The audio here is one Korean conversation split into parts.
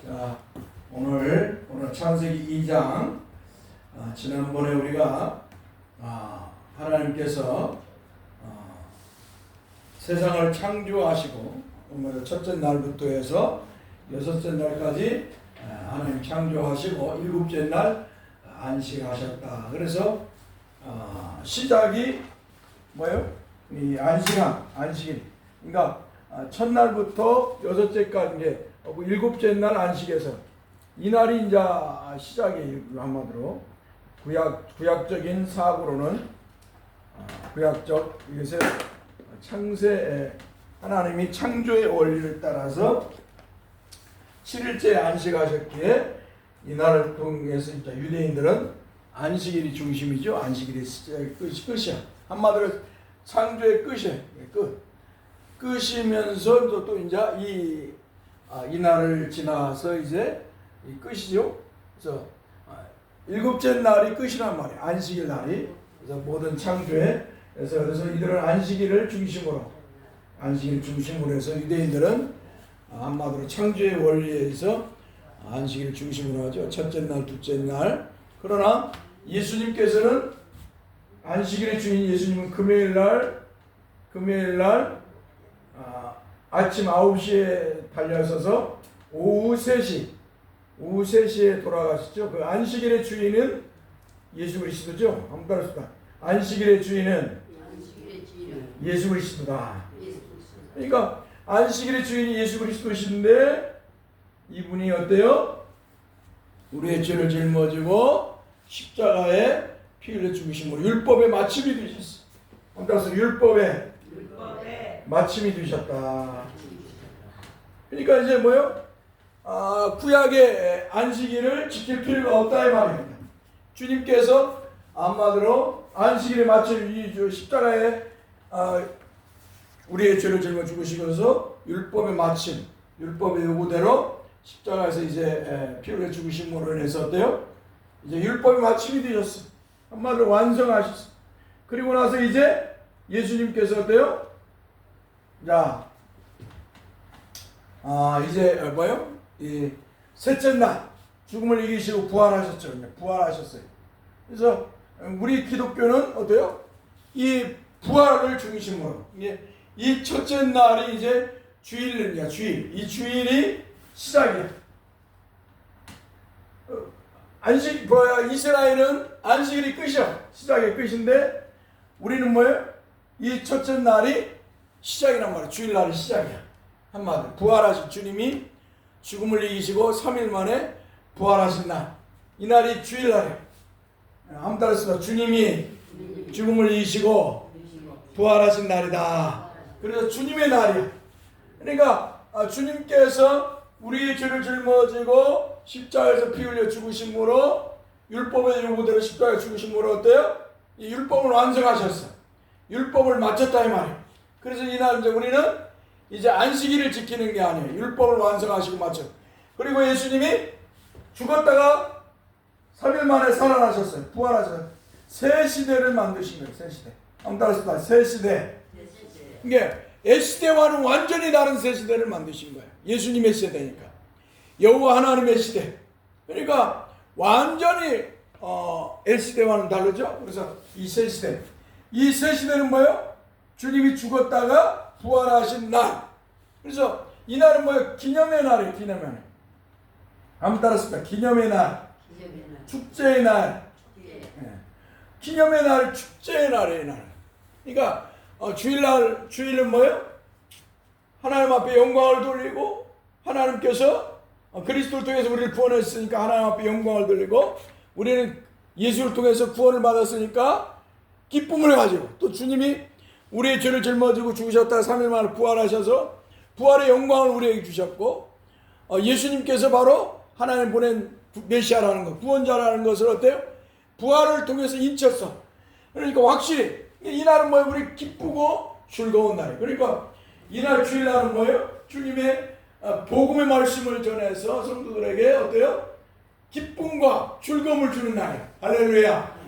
자, 오늘 창세기 2장, 지난번에 우리가 하나님께서 세상을 창조하시고 첫째 날부터 해서 여섯째 날까지 하나님 창조하시고 일곱째 날 안식하셨다. 그래서 시작이 뭐예요? 이 안식일. 그러니까 첫날부터 여섯째까지 일곱째 날 안식에서 이 날이 이제 시작이에요. 한마디로 구약적인 사고로는 구약적 이것의 하나님이 창조의 원리를 따라서 7일째 안식하셨기에 이 날을 통해서 이제 유대인들은 안식일이 중심이죠. 안식일이 끝이야. 한마디로 창조의 끝이에요. 끝이면서 또 이제 이 날을 지나서 이제 이 끝이죠. 그래서 일곱째 날이 끝이란 말이에요. 안식일 날이. 그래서 모든 창조에 그래서 이들은 안식일을 중심으로 해서 유대인들은 한마디로 창조의 원리에서 안식일을 중심으로 하죠. 첫째 날, 둘째 날. 그러나 예수님께서는 안식일의 주인 예수님은 금요일 날 아침 9시에 달려서서 오후 3시에 돌아가시죠. 그 안식일의 주인은 예수 그리스도죠. 한번 따라합시다. 안식일의 주인은 예수 그리스도다. 그러니까 안식일의 주인이 예수 그리스도신데 이분이 어때요? 우리의 죄를 짊어지고 십자가에 피 흘려 죽으심으로 율법의 마침이 되셨어. 한번 따라서 율법의 마침이 되셨다. 그러니까 이제 뭐요? 구약의 안식일을 지킬 필요가 없다 이 말입니다. 주님께서 한마디로 안식일의 마침 십자가에 우리의 죄를 짊어 죽으시면서 율법의 마침, 율법의 요구대로 십자가에서 이제 피 흘려 죽으심으로 인해서 어때요? 이제 율법의 마침이 되셨어. 한마디로 완성하셨어. 그리고 나서 이제 예수님께서 어때요? 자, 이제 뭐요? 이 셋째 날 죽음을 이기시고 부활하셨죠. 부활하셨어요. 그래서 우리 기독교는 어때요? 이 부활을 중심으로 이 첫째 날이 이제 주일입니다. 이 주일이 시작이야. 이스라엘은 안식일이 끝이야. 시작의 끝인데 우리는 뭐예요? 이 첫째 날이 시작이란 말이야. 주일날이 시작이야. 한마디로 부활하신 주님이 죽음을 이기시고 3일 만에 부활하신 날. 이 날이 주일날이야. 한번 따라서 주님이 죽음을 이기시고 부활하신 날이다. 그래서 주님의 날이야. 그러니까 주님께서 우리의 죄를 짊어지고 십자가에서 피 흘려 죽으심으로 율법의 요구대로 십자가에 죽으심으로 어때요? 이 율법을 완성하셨어. 율법을 마쳤다 이 말이에요. 그래서 이날 이제 우리는 이제 안식일을 지키는 게 아니에요. 율법을 완성하시고 마쳐. 그리고 예수님이 죽었다가 3일 만에 살아나셨어요. 부활하셨어요. 새 시대를 만드신 거예요. 새 시대. 한번 따라서 새 시대. 이게 옛시대와는 완전히 다른 새 시대를 만드신 거예요. 예수님의 시대니까. 여호와 하나님의 시대. 그러니까 완전히 옛시대와는 다르죠. 그래서 이 새 시대. 이 새 시대는 뭐예요? 주님이 죽었다가 부활하신 날. 그래서 이 날은 뭐예요? 기념의 날이에요. 기념의 날. 한번 따라습니다. 기념의 날. 축제의 날. 기념의 날, 축제의 날의 날. 그러니까 주일은 뭐예요? 하나님 앞에 영광을 돌리고 하나님께서 그리스도를 통해서 우리를 구원했으니까 하나님 앞에 영광을 돌리고 우리는 예수를 통해서 구원을 받았으니까 기쁨을 가지고 또 주님이 우리의 죄를 짊어지고 죽으셨다가 3일 만에 부활하셔서 부활의 영광을 우리에게 주셨고 예수님께서 바로 하나님 보낸 메시아라는 것, 구원자라는 것을 어때요? 부활을 통해서 인쳤어. 그러니까 확실히 이 날은 뭐예요? 우리 기쁘고 즐거운 날이에요. 그러니까 이날 주일날은 뭐예요? 주님의 복음의 말씀을 전해서 성도들에게 어때요? 기쁨과 즐거움을 주는 날이에요. 할렐루야.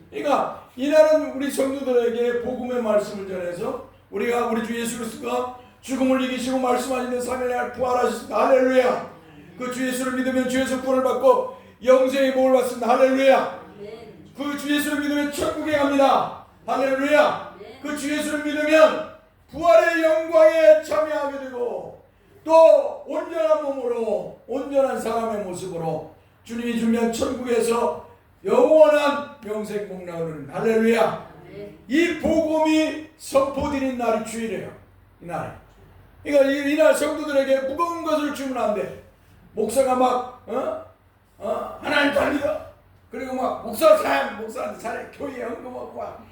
그러니까 이날은 우리 성도들에게 복음의 말씀을 전해서 우리 주 예수 그리스도가 죽음을 이기시고 말씀하신 3일날 부활하셨습니다. 할렐루야. 그 그 주 예수를 믿으면 주에서 구원을 받고 영생의 복을 받습니다. 할렐루야. 그 주 예수를 믿으면 천국에 갑니다. 할렐루야. 그 주 예수를 믿으면 부활의 영광에 참여하게 되고 또 온전한 몸으로 온전한 사람의 모습으로 주님이 준비한 천국에서 영원한 영생 복락을 할렐루야. 이 복음이 선포되는 날이 주일이에요. 이날. 그러니까 이날 성도들에게 무거운 것을 주면 안 돼. 목사가 막 하나님 잘 믿어. 그리고 막 목사한테 잘해. 교회에 헌금하고 막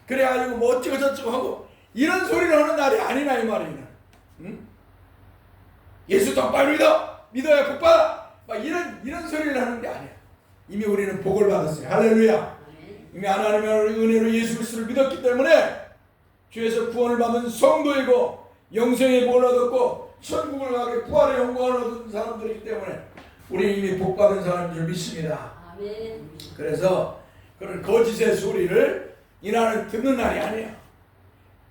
그래가지고 뭐 어쩌고 저쩌고 하고 이런 소리를 하는 날이 아니나 이 말이야. 응? 예수 똑바로 믿어야 복 받아. 막 이런 소리를 하는 게 아니야. 이미 우리는 복을 받았어요. 할렐루야. 이미 하나님의 은혜로 예수 그리스도를 믿었기 때문에 주에서 구원을 받은 성도이고 영생의 복을 얻었고 천국을 가게 부활의 영광을 얻은 사람들이기 때문에 우리 이미 복 받은 사람인 줄 믿습니다. 그래서 그런 거짓의 소리를 이날은 듣는 날이 아니에요.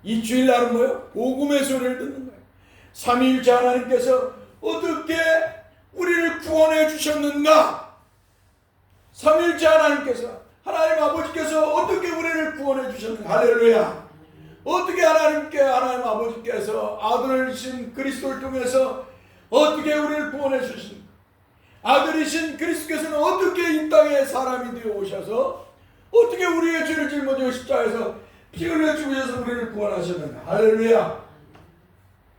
이 주일날은 뭐예요? 복음의 소리를 듣는 거예요. 삼위일체 하나님께서 어떻게 우리를 구원해 주셨는가? 삼위일체 하나님께서 하나님 아버지께서 어떻게 우리를 구원해 주셨는가? 할렐루야. 어떻게 하나님 아버지께서 아들이신 그리스도를 통해서 어떻게 우리를 구원해 주셨는가? 아들이신 그리스도께서는 어떻게 이 땅에 사람이 되어 오셔서 어떻게 우리의 죄를 짊어지고 십자가에서 피 흘려 죽으셔서 우리를 구원하셨는가? 할렐루야.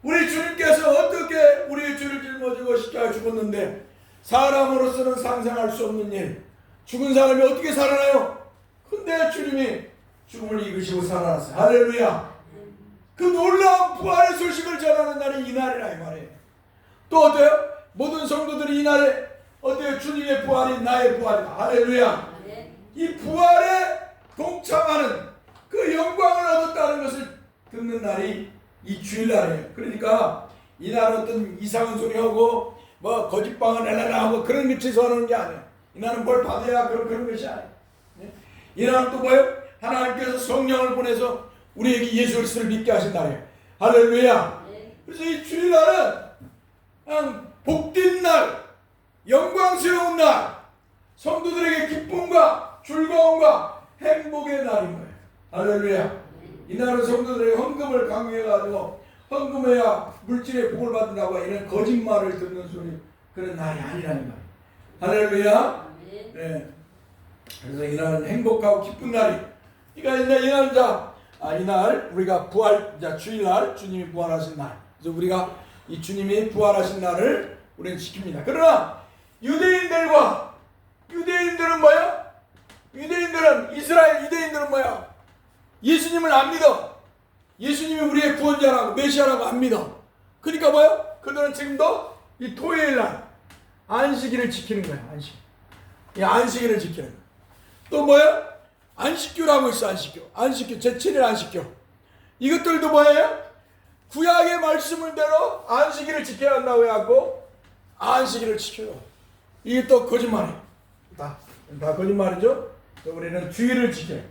우리 주님께서 어떻게 우리의 죄를 짊어지고 십자가에 죽었는데 사람으로서는 상상할 수 없는 일, 죽은 사람이 어떻게 살아나요? 근데 주님이 죽음을 이기시고 살아났어요. 할렐루야. 그 놀라운 부활의 소식을 전하는 날이 이날이라 이 말이에요. 또 어때요? 모든 성도들이 이날에 어때요? 주님의 부활이 나의 부활이다. 할렐루야. 이 부활에 동참하는 그 영광을 얻었다는 것을 듣는 날이 이 주일날이에요. 그러니까 이날 어떤 이상한 소리하고 뭐 거짓방을 내려라 하고 그런 밑에서 하는 게 아니에요. 이날은 뭘 받아야 그런 것이 아니에요. 이날은 또 뭐예요? 하나님께서 성령을 보내서 우리에게 예수 그리스도를 믿게 하신 날이에요. 할렐루야. 그래서 이 주일날은 그냥 복된 날, 영광스러운 날, 성도들에게 기쁨과 즐거움과 행복의 날인 거예요. 할렐루야. 이날은 성도들에게 헌금을 강요해가지고 헌금해야 물질의 복을 받는다고 이런 거짓말을 듣는 소리 그런 날이 아니라는 말이에요. 할렐루야. 네. 그래서 이날은 행복하고 기쁜 날이. 그러니까 이날 우리가 주일날 주님이 부활하신 날. 그래서 우리가 이 주님이 부활하신 날을 우리는 지킵니다. 그러나 유대인들은 뭐야? 이스라엘 유대인들은 뭐야? 예수님을 안 믿어. 예수님이 우리의 구원자라고 메시아라고 안 믿어. 그러니까 뭐야? 그들은 지금도 이 토요일날 안식일을 지키는 거야. 이 안식일을 지키는 거야. 또 뭐야? 안식교라고 있어. 안식교 제7일 안식교. 이것들도 뭐예요? 구약의 말씀을 대로 안식일을 지켜야 한다고 해갖고 안식일을 지켜요. 이게 또 거짓말이에요. 다 거짓말이죠. 우리는 주일을 지켜요.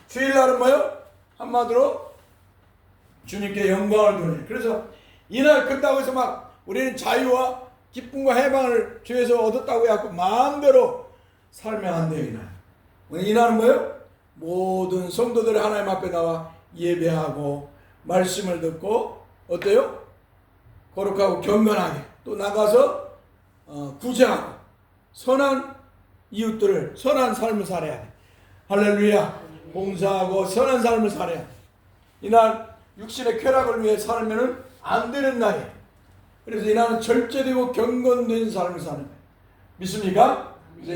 주일날은 뭐예요? 한마디로 주님께 영광을 돌려요. 그래서 이날 끝나고 해서 막 우리는 자유와 기쁨과 해방을 주에서 얻었다고 해갖고 마음대로 살면 안 돼요. 이날은 뭐예요? 모든 성도들이 하나님 앞에 나와 예배하고 말씀을 듣고 어때요? 거룩하고 경건하게 또 나가서 구제하고 선한 이웃들을 선한 삶을 살아야 돼. 할렐루야. 봉사하고 선한 삶을 살아야 돼. 이날 육신의 쾌락을 위해 살면은 안 되는 날이에요. 그래서 이날은 절제되고 경건된 삶을 사는 거예요. 믿습니까? 그래서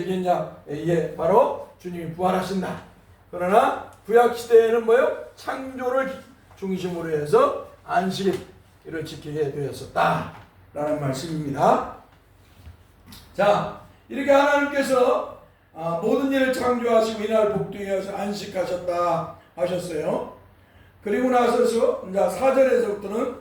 이게 바로 주님이 부활하신 날. 그러나 구약 시대에는 뭐예요? 창조를 중심으로 해서 안식일을 지키게 되었었다라는 말씀입니다. 자, 이렇게 하나님께서 모든 일을 창조하시고 이날 복되게 하셔서 안식하셨다 하셨어요. 그리고 나서 이제 4절에서부터는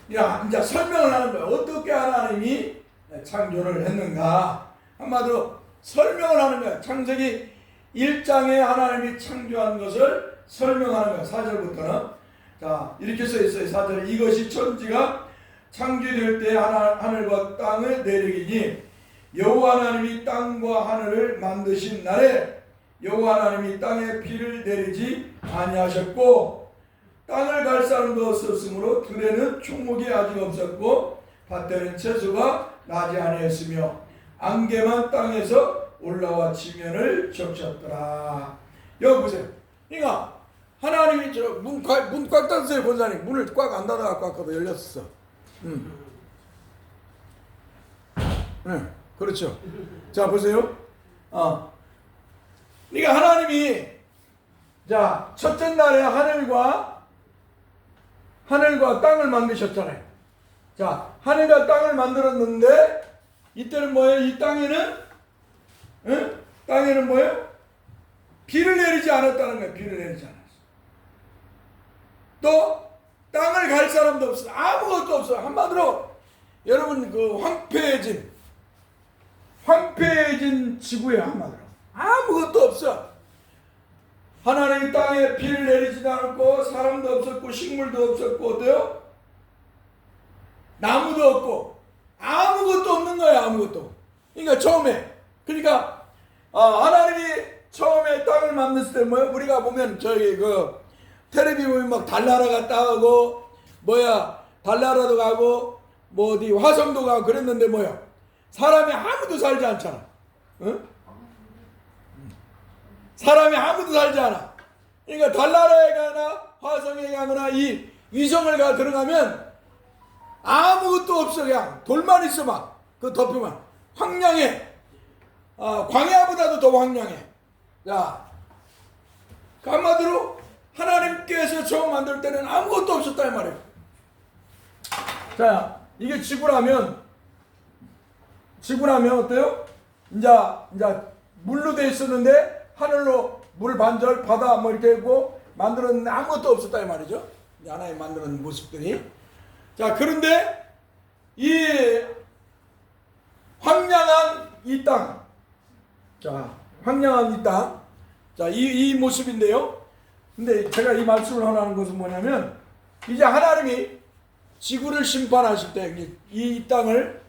이제 설명을 하는 거예요. 어떻게 하나님이 창조를 했는가. 한마디로 설명을 하는 거예요. 창세기 1장에 하나님이 창조한 것을 설명하는 거예요. 4절부터는. 자, 이렇게 써 있어요. 4절에 이것이 천지가 창조될 때 하늘과 땅을 내리기니 여호와 하나님이 땅과 하늘을 만드신 날에 여호와 하나님이 땅에 비를 내리지 아니하셨고 땅을 갈 사람도 없었으므로 들에는 충목이 아직 없었고 밭에는 채소가 나지 아니했으며 안개만 땅에서 올라와 지면을 적셨더라. 여기 보세요. 그러니까 하나님이 문 꽉 닫으세요. 권사님 문을 꽉 안 닫아갖고 아까도 열렸었어. 네, 그렇죠. 자 보세요. 그러니까 하나님이 자 첫째 날에 하늘과 땅을 만드셨잖아요. 자 하늘과 땅을 만들었는데 이때는 뭐예요? 이 땅에는 땅에는 뭐예요? 비를 내리지 않았다는 거예요. 비를 내리지 않았어. 또 땅을 갈 사람도 없어. 아무것도 없어. 한마디로 여러분 그 황폐해진 지구에 한마디로 아무것도 없어. 하나님이 땅에 비를 내리지도 않았고 사람도 없었고 식물도 없었고 어때요? 나무도 없고 아무것도 없는 거야. 아무것도. 그러니까 처음에 하나님이 처음에 땅을 만들었을 때 뭐야? 우리가 보면 저기 그 텔레비 보면 막 달나라 갔다 가고 달나라도 가고 뭐 어디 화성도 가고 그랬는데 뭐야? 사람이 아무도 살지 않잖아. 응? 사람이 아무도 살지 않아. 그러니까 달나라에 가나 화성에 가거나 이 위성을 들어가면 아무것도 없어. 그냥 돌만 있어. 막 그 덮으면 황량해. 광야보다도 더 황량해. 자, 한마디로 하나님께서 처음 만들 때는 아무것도 없었다 이 말이에요. 자, 이게 지구라면 어때요? 이제 물로 돼 있었는데 하늘로 물 반절 바다 뭐 이렇게 있고 만들었는데 아무것도 없었다 이 말이죠. 하나님 만드는 모습들이. 자, 그런데 이 황량한 이 땅, 자, 이 모습인데요. 근데 제가 이 말씀을 하는 것은 뭐냐면 이제 하나님이 지구를 심판하실 때 이 땅을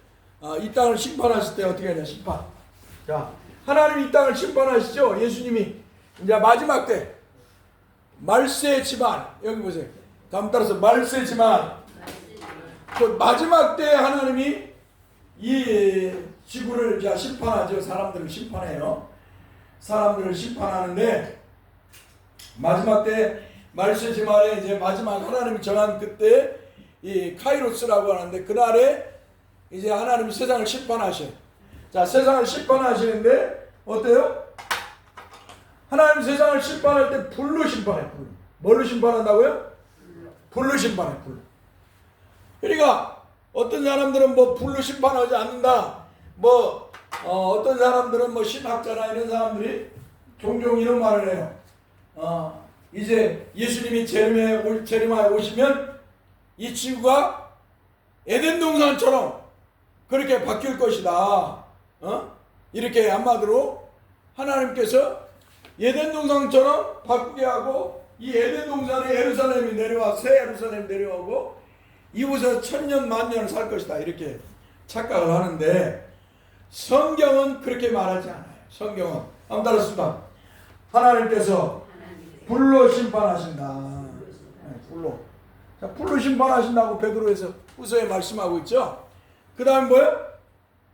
심판하실 때 어떻게 하냐 심판. 자, 하나님이 이 땅을 심판하시죠. 예수님이 이제 마지막 때 말세 지만 여기 보세요. 다음 따라서 말세 지만 그 마지막 때 하나님이 이 지구를 이제 심판하죠. 사람들을 심판해요. 사람들을 심판하는데 마지막 때 말세 지만에 이제 마지막 하나님이 정한 그때 이 카이로스라고 하는데 그날에 이제 하나님이 세상을 심판하셔요. 자, 세상을 심판하시는데 어때요? 하나님 세상을 심판할 때 불로 심판해. 불로. 뭘로 심판한다고요? 불로 심판해. 불로. 그러니까 어떤 사람들은 뭐 불로 심판하지 않는다. 어떤 사람들은 뭐 신학자나 이런 사람들이 종종 이런 말을 해요. 이제 예수님이 재림하여 오시면 이 지구가 에덴 동산처럼 그렇게 바뀔 것이다. 이렇게 한마디로 하나님께서 에덴 동산처럼 바꾸게 하고 이 에덴 동산에 예루살렘이 내려와 새 예루살렘이 내려오고 이곳에서 천년 만년을 살 것이다. 이렇게 착각을 하는데 성경은 그렇게 말하지 않아요. 성경은 한번 따라했습니다. 하나님께서 불로 심판하신다. 불로. 자, 불로 심판하신다고 베드로에서 후서에 말씀하고 있죠. 그 다음 뭐예요?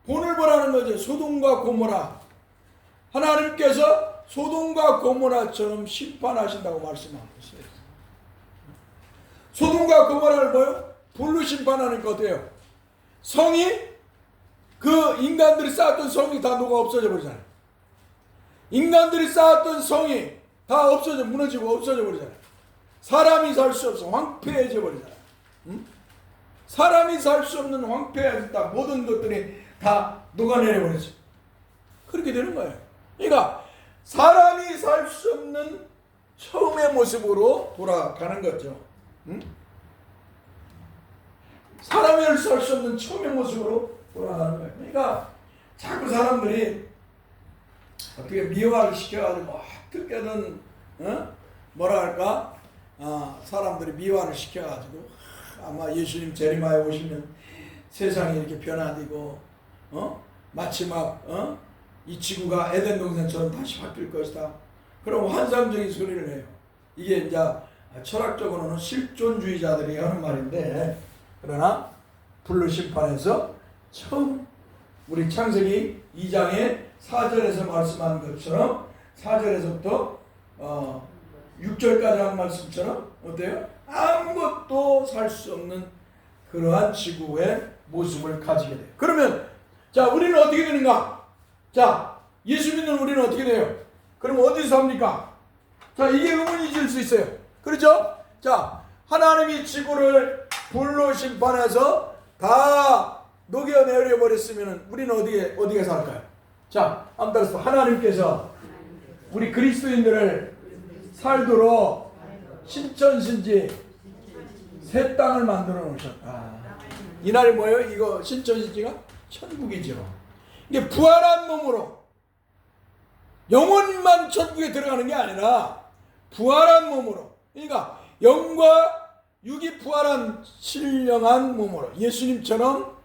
본을 보라는 거죠. 소돔과 고모라. 하나님께서 소돔과 고모라처럼 심판하신다고 말씀하고 있어요. 소돔과 고모라를 뭐예요? 불로 심판하니까 어때요? 성이 그 인간들이 쌓았던 성이 다 녹아 없어져 버리잖아요. 인간들이 쌓았던 성이 다 무너지고 없어져 버리잖아요. 사람이 살 수 없어. 황폐해져 버리잖아요. 사람이 살 수 없는 황폐해졌다. 모든 것들이 다 녹아내려 버리죠. 그렇게 되는 거예요. 그러니까 사람이 살 수 없는 처음의 모습으로 돌아가는 거죠. 사람이 살 수 없는 처음의 모습으로 돌아가는 거예요. 그러니까 자꾸 사람들이 어떻게 미화를 시켜가지고 어떻게든 뭐라 할까? 사람들이 미화를 시켜가지고 아마 예수님 재림하여 오시면 세상이 이렇게 변화되고 마치 이 지구가 에덴 동산처럼 다시 바뀔 것이다. 그런 환상적인 소리를 해요. 이게 이제 철학적으로는 실존주의자들이 하는 말인데, 그러나 불로 심판에서 처음 우리 창세기 2장의 4절에서 말씀한 것처럼 4절에서부터 6절까지 한 말씀처럼 어때요? 아무것도 살 수 없는 그러한 지구의 모습을 가지게 돼요. 그러면 자, 우리는 어떻게 되는가? 자, 예수 믿는 우리는 어떻게 돼요? 그럼 어디서 삽니까? 자, 이게 의문이 질 수 있어요. 그렇죠? 자, 하나님이 지구를 불로 심판해서 다 녹여내려 버렸으면 우리는 어디에 살까요? 자, 한번 따라서 하나님께서 우리 그리스도인들을 살도록 신천신지 새 땅을 만들어 놓으셨다. 이날이 뭐예요? 이거 신천신지가 천국이죠. 이게 부활한 몸으로 영혼만 천국에 들어가는 게 아니라 부활한 몸으로, 그러니까 영과 육이 부활한 신령한 몸으로 예수님처럼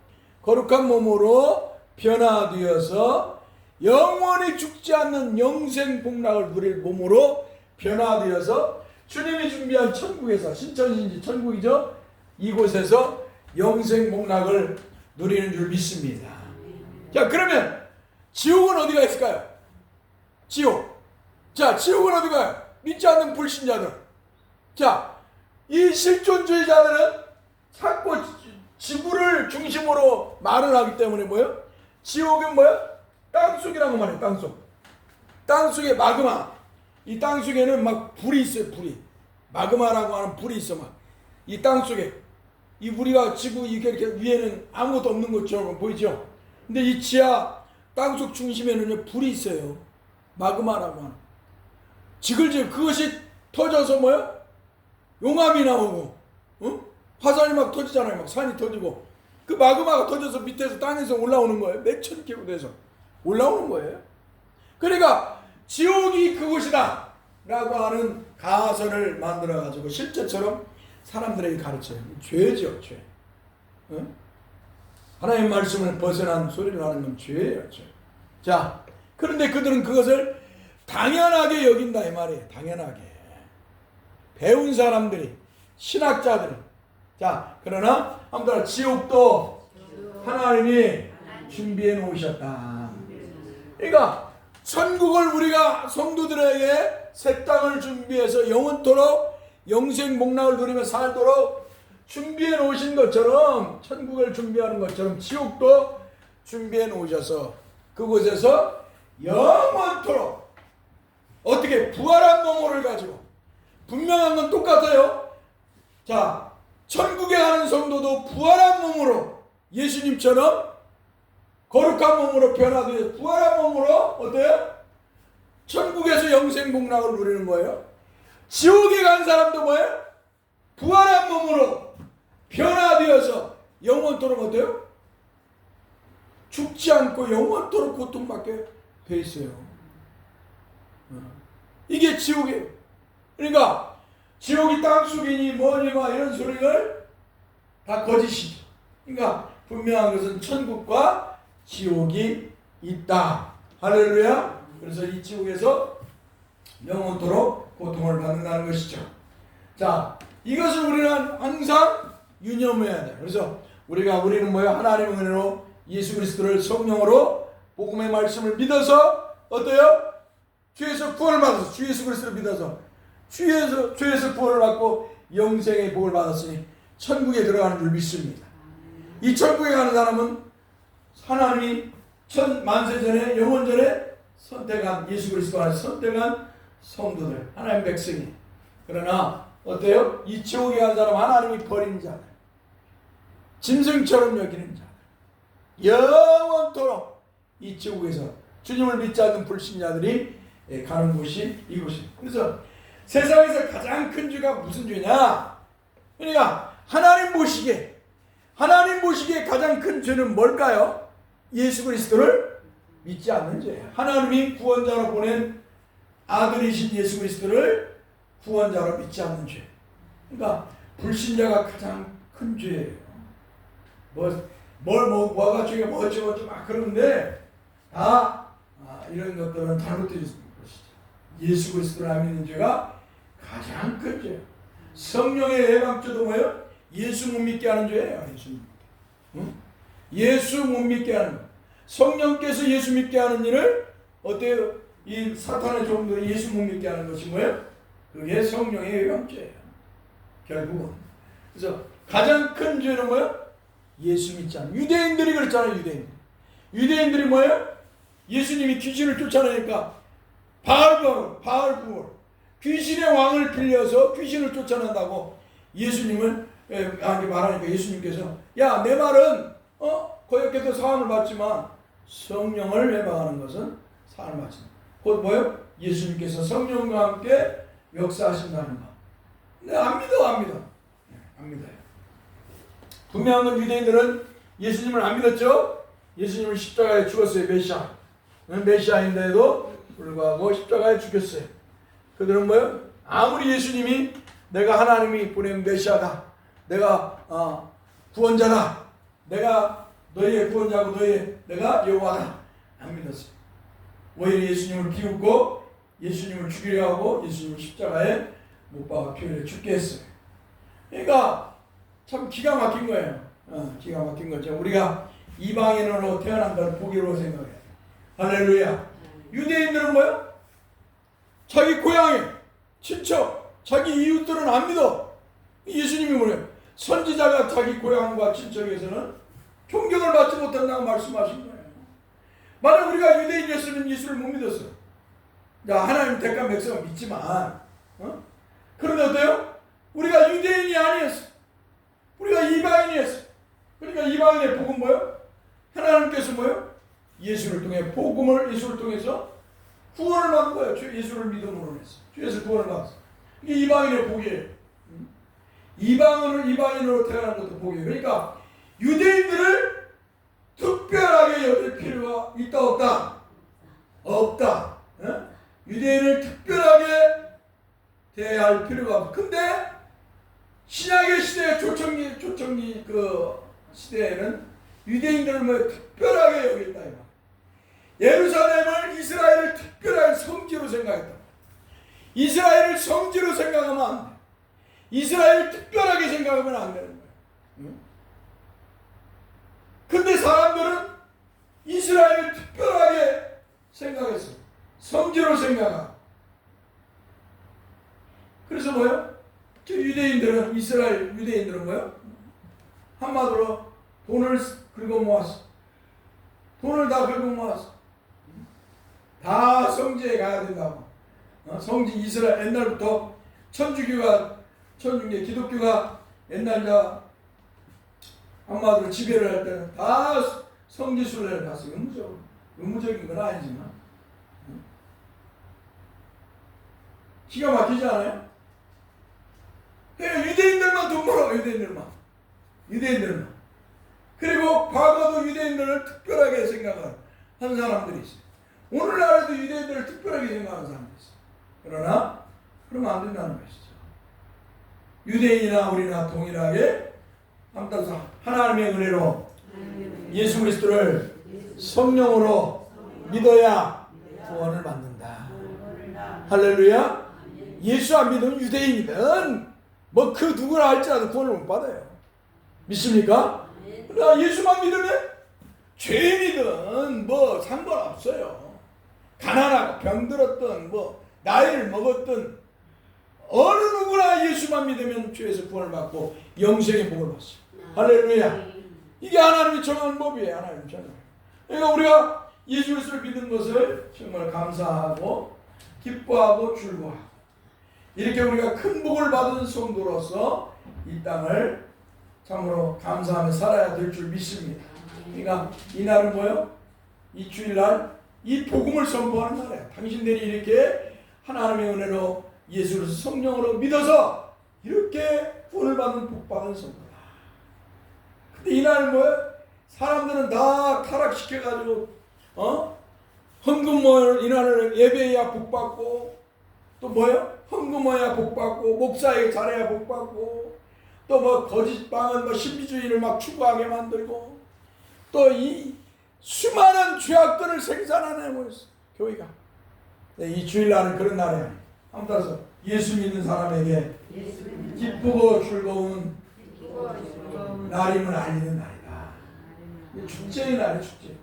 거룩한 몸으로 변화되어서 영원히 죽지 않는 영생 복락을 누릴 몸으로 변화되어서 주님이 준비한 천국에서, 신천신지 천국이죠, 이곳에서 영생 복락을 누리는 줄 믿습니다. 자, 그러면 지옥은 어디가 있을까요? 지옥. 자, 지옥은 어디가요? 믿지 않는 불신자들. 자, 이 실존주의자들은 자꾸 지구를 중심으로 말을 하기 때문에 뭐예요? 지옥은 뭐예요? 땅속이라고 말해요. 땅속. 땅속에 마그마. 이 땅속에는 막 불이 있어요. 불이. 마그마라고 하는 불이 있어. 막 이 땅속에 이 우리가 지구 이렇게 위에는 아무것도 없는 것처럼 보이죠? 근데 이 지하 땅속 중심에는 불이 있어요. 마그마라고 하는. 지글지글 그것이 터져서 뭐예요? 용암이 나오고, 화산이 막 터지잖아요. 막 산이 터지고, 그 마그마가 터져서 밑에서 땅에서 올라오는 거예요. 몇천 킬로에서 올라오는 거예요. 그러니까 지옥이 그곳이다 라고 하는 가설을 만들어 가지고 실제처럼 사람들에게 가르쳐요. 죄죠, 죄. 하나님의 말씀을 벗어난 소리를 하는 건 죄예요, 죄. 자, 그런데 그들은 그것을 당연하게 여긴다 이 말이에요. 당연하게. 배운 사람들이, 신학자들이. 자, 그러나 아무튼 지옥도 하나님이 준비해 놓으셨다. 그러니까 천국을 우리가 성도들에게 새 땅을 준비해서 영원토록 영생 복락을 누리며 살도록 준비해 놓으신 것처럼, 천국을 준비하는 것처럼 지옥도 준비해 놓으셔서 그곳에서 영원토록 어떻게 부활한 몸을 가지고, 분명한 건 똑같아요. 자, 천국에 가는 성도도 부활한 몸으로 예수님처럼 거룩한 몸으로 변화되어 부활한 몸으로 어때요? 천국에서 영생 복락을 누리는 거예요. 지옥에 간 사람도 뭐예요? 부활한 몸으로 변화되어서 영원토록 어때요? 죽지 않고 영원토록 고통받게 돼 있어요. 이게 지옥이에요. 그러니까 지옥이 땅속이니 뭐니 뭐 이런 소리를 다 거짓이죠. 그러니까 분명한 것은 천국과 지옥이 있다. 할렐루야. 그래서 이 지옥에서 영원토록 고통을 받는다는 것이죠. 자, 이것을 우리는 항상 유념해야 돼요. 그래서 우리는 뭐예요? 하나님의 은혜로 예수 그리스도를 성령으로 복음의 말씀을 믿어서 어때요? 죄에서 구원을 받아서, 주 예수 그리스도를 믿어서 죄에서 구원을 받고 영생의 복을 받았으니 천국에 들어가는 줄 믿습니다. 이 천국에 가는 사람은 하나님이 만세전에 영원전에 선택한, 예수 그리스도 안에서 선택한 성도들, 하나님 백성이. 그러나 어때요? 이 지옥에 간 사람 하나님이 버린 자들, 짐승처럼 여기는 자들, 영원토록 이 지옥에서 주님을 믿지 않는 불신자들이 가는 곳이 이곳입니다. 그래서 세상에서 가장 큰 죄가 무슨 죄냐? 그러니까 하나님 보시기에 가장 큰 죄는 뭘까요? 예수 그리스도를 믿지 않는 죄예요. 하나님이 구원자로 보낸 아들이신 예수 그리스도를 구원자로 믿지 않는 죄. 그러니까 불신자가 가장 큰 죄예요. 뭐가 죄가 어쩌고 막 그러는데 다 이런 것들은 잘못되어 있는 것이죠. 예수 그리스도를 안 믿는 죄가 가장 큰 죄. 성령의 예방죄도 뭐예요? 예수 못 믿게 하는 죄예요. 예수 못 믿게 하는 거. 성령께서 예수 믿게 하는 일을 어때요? 이 사탄의 종들이 예수 못 믿게 하는 것이 뭐예요? 그게 성령의 예방죄예요. 결국은. 그래서 가장 큰 죄는 뭐예요? 예수 믿지 않는. 유대인들이 그랬잖아요. 유대인들이 뭐예요? 예수님이 귀신을 쫓아내니까 바알부월 귀신의 왕을 빌려서 귀신을 쫓아낸다고 예수님은 말하니까 예수님께서 야, 내 말은 거역해도 사함을 받지만 성령을 예방하는 것은 사함을 받지. 곧 뭐예요? 예수님께서 성령과 함께 역사하신다는 것. 근데 안 믿어요. 분명한 건 유대인들은 예수님을 안 믿었죠. 예수님을 십자가에 죽었어요. 메시아인데도 불구하고 십자가에 죽였어요. 그들은 뭐예요? 아무리 예수님이 내가 하나님이 보낸 메시아다, 내가 구원자다, 내가 너희의 구원자고 내가 여호와다, 안 믿었어요. 오히려 예수님을 비웃고 예수님을 죽이려 하고 예수님을 십자가에 못 박아 피 흘려 죽게 했어요. 그러니까 참 기가 막힌 거예요. 기가 막힌 거죠. 우리가 이방인으로 태어난 걸 복이라고 생각해요. 할렐루야. 유대인들은 뭐예요? 자기 고향에 친척, 자기 이웃들은 안 믿어. 예수님이 뭐래요? 선지자가 자기 고향과 친척에서는 존경을 받지 못한다고 말씀하신 거예요. 만약 우리가 유대인이었으면 예수를 못 믿었어요. 하나님 택한 백성은 믿지만, 그런데 어때요? 우리가 유대인이 아니었어. 우리가 이방인이었어. 그러니까 이방인의 복은 뭐예요? 하나님께서 뭐예요? 예수를 통해서 구원을 받은 거예요. 예수를 믿음으로 해서. 주에서 구원을 받았어. 이게 이방인의 복이에요. 이방인으로 태어난 것도 복이에요. 그러니까 유대인들을 특별하게 여길 필요가 있다 없다? 없다. 유대인을 특별하게 대해야 할 필요가 없다. 근데 신약의 시대 초청기 그 시대에는 유대인들을 뭐 특별하게 여겼다. 예루살렘을 이스라엘을 특별한 성지로 생각했다. 이스라엘을 성지로 생각하면 안 돼. 이스라엘을 특별하게 생각하면 안 되는 거예요. 근데 사람들은 이스라엘을 특별하게 생각했어요. 성지로 생각하고. 그래서 뭐예요? 이스라엘 유대인들은 뭐예요? 한마디로 돈을 긁어 모았어. 돈을 다 긁어 모았어. 다 성지에 가야 된다고. 성지 이스라엘 옛날부터 천주교 기독교가 옛날 한마디로 지배를 할 때는 다 성지 순례를 갔어요. 의무적인 건 아니지만. 기가 막히지 않아요? 유대인들만 돈 벌어. 유대인들만. 그리고 과거도 유대인들을 특별하게 생각하는 사람들이 있어요. 오늘날에도 유대인들을 특별하게 생각하는 사람들이 있어요. 그러나 그러면 안 된다는 것이죠. 유대인이나 우리나 동일하게 하나님의 은혜로 예수 그리스도를 성령으로 믿어야 구원을 받는다. 할렐루야. 예수 안 믿으면 유대인이든 뭐 그 누구나 할지라도 구원을 못 받아요. 믿습니까? 그러나 예수만 믿으면 죄인이든 뭐 상관없어요. 가난하고 병들었든 뭐 나이를 먹었든 어느 누구나 예수만 믿으면 죄에서 구원을 받고 영생의 복을 받습니다. 할렐루야. 이게 하나님이 정한 법이에요. 하나님 정한. 그러니까 우리가 예수 그리스도를 믿는 것을 정말 감사하고 기뻐하고 즐거워하고 이렇게 우리가 큰 복을 받은 성도로서 이 땅을 참으로 감사하며 살아야 될 줄 믿습니다. 그러니까 이 날은 뭐예요? 이 주일날 이 복음을 선포하는 날이에요. 당신들이 이렇게 하나님의 은혜로 예수를 성령으로 믿어서 이렇게 구원을 받는 복 받은 성도다. 근데 이 날은 뭐예요? 사람들은 다 타락시켜가지고 헌금 모여 이날은 예배해야 복 받고 또 뭐예요? 헌금 모여야 복 받고 목사에게 잘해야 복 받고 또 뭐 거짓방언 뭐 신비주의를 막 추구하게 만들고 또 이 수많은 죄악들을 생산하는 교회가. 이 주일날은 그런 날이에요. 한번 따라서 예수 믿는 사람에게 기쁘고 즐거운 날임을 알리는 날이다. 축제의 날이에요. 축제.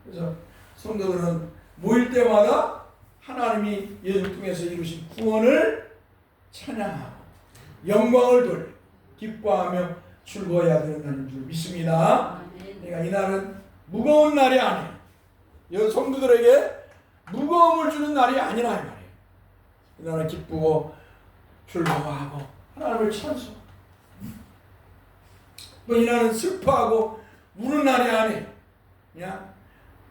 그래서 성도들은 모일 때마다 하나님이 예수 통해서 이루신 구원을 찬양하고 영광을 돌려 기뻐하며 즐거워야 되는 날인 줄 믿습니다. 그러니까 이 날은 무거운 날이 아니에요. 이 성도들에게 무거움을 주는 날이 아니라 이 말이에요. 이 날은 기쁘고 즐거워하고 하나님을 찬송하고 또 이 날은 슬퍼하고 우는 날이 아니에요. 그냥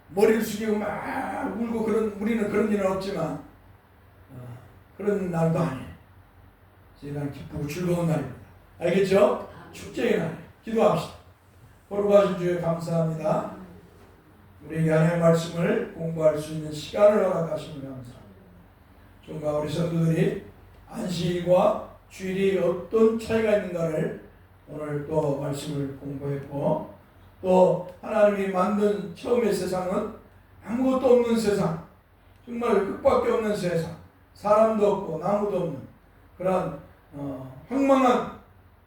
머리를 숙이고 막 울고 우리는 그런 일은 없지만 그런 날도 아니에요. 이 날은 기쁘고 즐거운 날입니다. 알겠죠? 축제의 날. 기도합시다. 거룩하신 주에 감사합니다. 우리에게 하나님의 말씀을 공부할 수 있는 시간을 허락하시면 감사합니다. 좀과 우리 성도들이 안식일과 주일이 어떤 차이가 있는가를 오늘 또 말씀을 공부했고 또 하나님이 만든 처음의 세상은 아무것도 없는 세상, 정말 끝밖에 없는 세상, 사람도 없고 나무도 없는 그런 황망한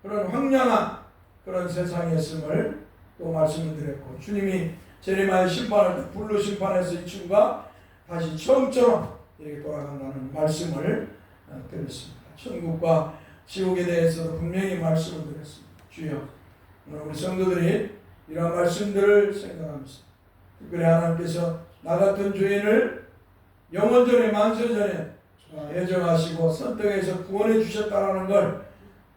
그런 황량한 그런 세상이었음을 또 말씀을 드렸고 주님이 제레미야 심판할 때 불로 심판해서 이 친구가 다시 처음처럼 이렇게 돌아간다는 말씀을 드렸습니다. 천국과 지옥에 대해서도 분명히 말씀을 드렸습니다. 주여 오늘 우리 성도들이 이러한 말씀들을 생각하면서 특별히 하나님께서 나 같은 죄인을 영원전에 만세전에 예정하시고 선택해서 구원해 주셨다는 걸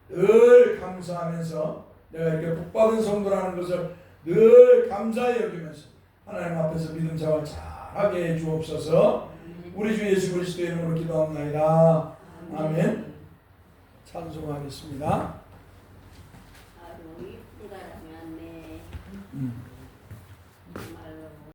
늘 감사하면서 내가 이렇게 복받은 성도라는 것을 늘 감사히 여기면서 하나님 앞에서 믿음 생활 잘하게 해 주옵소서. 우리 주 예수 그리스도의 이름으로 기도합니다. 아멘. 찬송하겠습니다. 아주 이쁘다. 네.